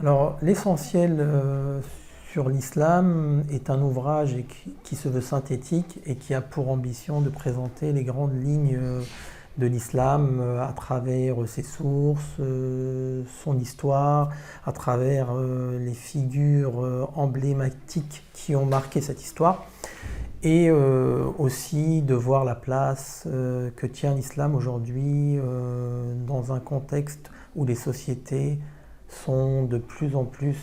Alors, l'essentiel sur l'islam est un ouvrage qui se veut synthétique et qui a pour ambition de présenter les grandes lignes de l'islam à travers ses sources, son histoire, à travers les figures emblématiques qui ont marqué cette histoire, et aussi de voir la place que tient l'islam aujourd'hui dans un contexte où les sociétés sont de plus en plus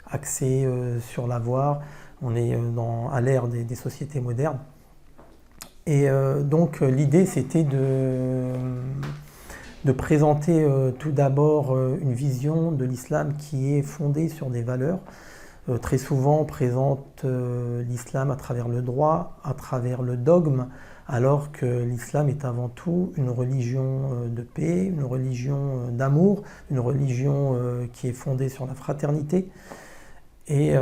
axées sur l'avoir. On est à l'ère des sociétés modernes. Et donc l'idée c'était de présenter tout d'abord une vision de l'islam qui est fondée sur des valeurs. Très souvent on présente l'islam à travers le droit, à travers le dogme, alors que l'islam est avant tout une religion de paix, une religion d'amour, une religion qui est fondée sur la fraternité. Et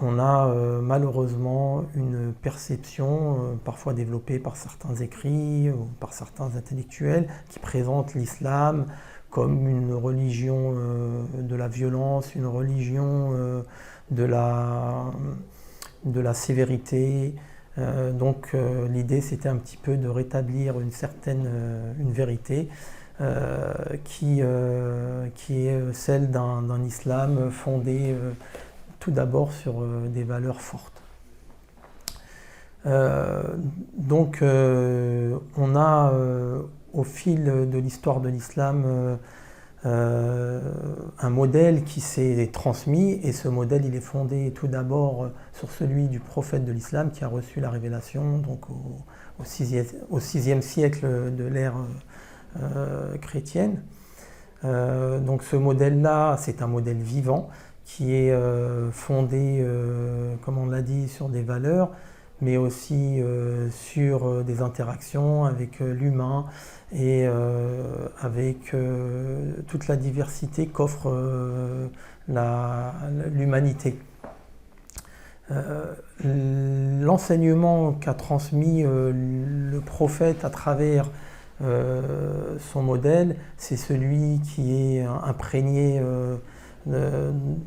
on a malheureusement une perception, parfois développée par certains écrits ou par certains intellectuels, qui présentent l'islam comme une religion de la violence, une religion de la sévérité. Donc l'idée c'était un petit peu de rétablir une vérité qui est celle d'un islam fondé tout d'abord sur des valeurs fortes. Donc on a au fil de l'histoire de l'islam un modèle qui s'est transmis, et ce modèle il est fondé tout d'abord sur celui du prophète de l'islam qui a reçu la révélation donc au 6e siècle de l'ère chrétienne. Donc ce modèle-là, c'est un modèle vivant qui est fondé, comme on l'a dit, sur des valeurs, mais aussi sur des interactions avec l'humain et avec toute la diversité qu'offre l'humanité. L'enseignement qu'a transmis le prophète à travers son modèle, c'est celui qui est imprégné,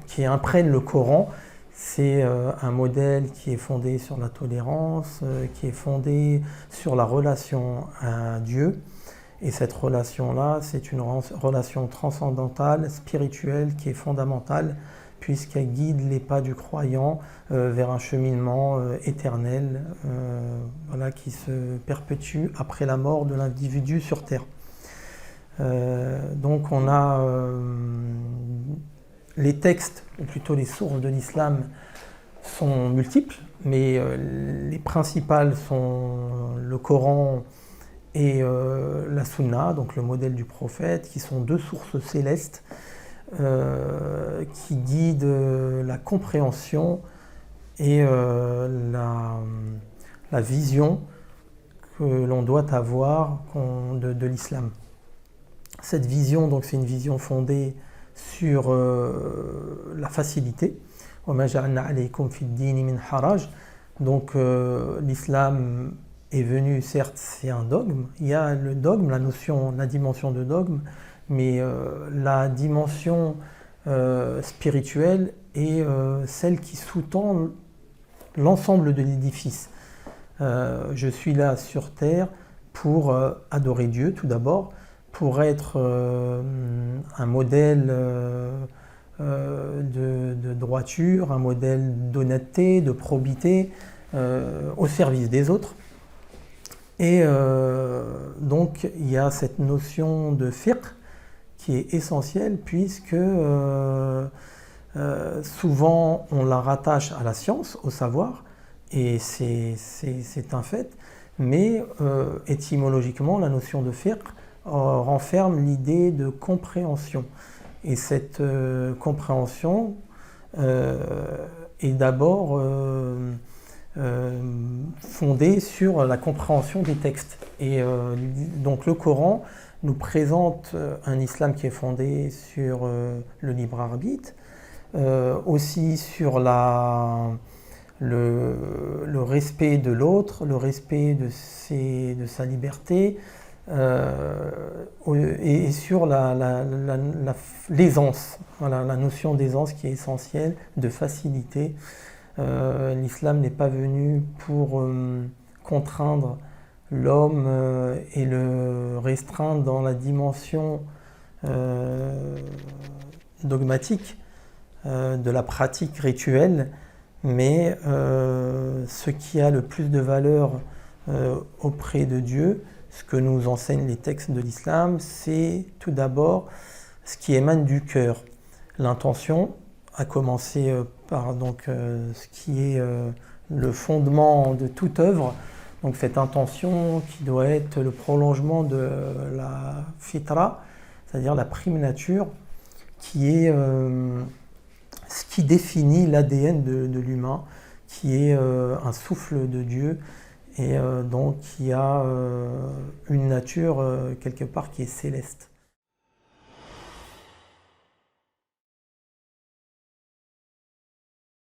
qui imprègne le Coran. C'est un modèle qui est fondé sur la tolérance, qui est fondé sur la relation à Dieu. Et cette relation-là, c'est une relation transcendantale, spirituelle, qui est fondamentale, puisqu'elle guide les pas du croyant vers un cheminement éternel, voilà, qui se perpétue après la mort de l'individu sur Terre. Donc on a les textes, ou plutôt les sources de l'islam, sont multiples, mais les principales sont le Coran et la Sunna, donc le modèle du prophète, qui sont deux sources célestes qui guident la compréhension et la vision que l'on doit avoir de l'islam. Cette vision, donc, c'est une vision fondée sur la facilité. وَمَا جَعَلْنَا عَلَيْكُمْ فِي الدِّينِ مِنْ حَرَجٍ. Donc l'islam est venu, certes, c'est un dogme. Il y a le dogme, la dimension de dogme, mais la dimension spirituelle est celle qui sous-tend l'ensemble de l'édifice. Je suis là sur terre pour adorer Dieu tout d'abord, pour être un modèle de droiture, un modèle d'honnêteté, de probité au service des autres. Et donc il y a cette notion de fiqh qui est essentielle, puisque souvent on la rattache à la science, au savoir, et c'est un fait, mais étymologiquement la notion de fiqh renferme l'idée de compréhension. Et cette compréhension est d'abord fondée sur la compréhension des textes. Et donc le Coran nous présente un islam qui est fondé sur le libre arbitre, aussi sur le respect de l'autre, le respect de sa liberté, et sur l'aisance, voilà, la notion d'aisance qui est essentielle, de facilité. L'islam n'est pas venu pour contraindre l'homme et le restreindre dans la dimension dogmatique de la pratique rituelle, mais ce qui a le plus de valeur auprès de Dieu, ce que nous enseignent les textes de l'islam, c'est tout d'abord ce qui émane du cœur. L'intention, à commencer par donc, ce qui est le fondement de toute œuvre, donc cette intention qui doit être le prolongement de la fitra, c'est-à-dire la prime nature, qui est ce qui définit l'ADN de l'humain, qui est un souffle de Dieu, et donc qui a une nature quelque part qui est céleste.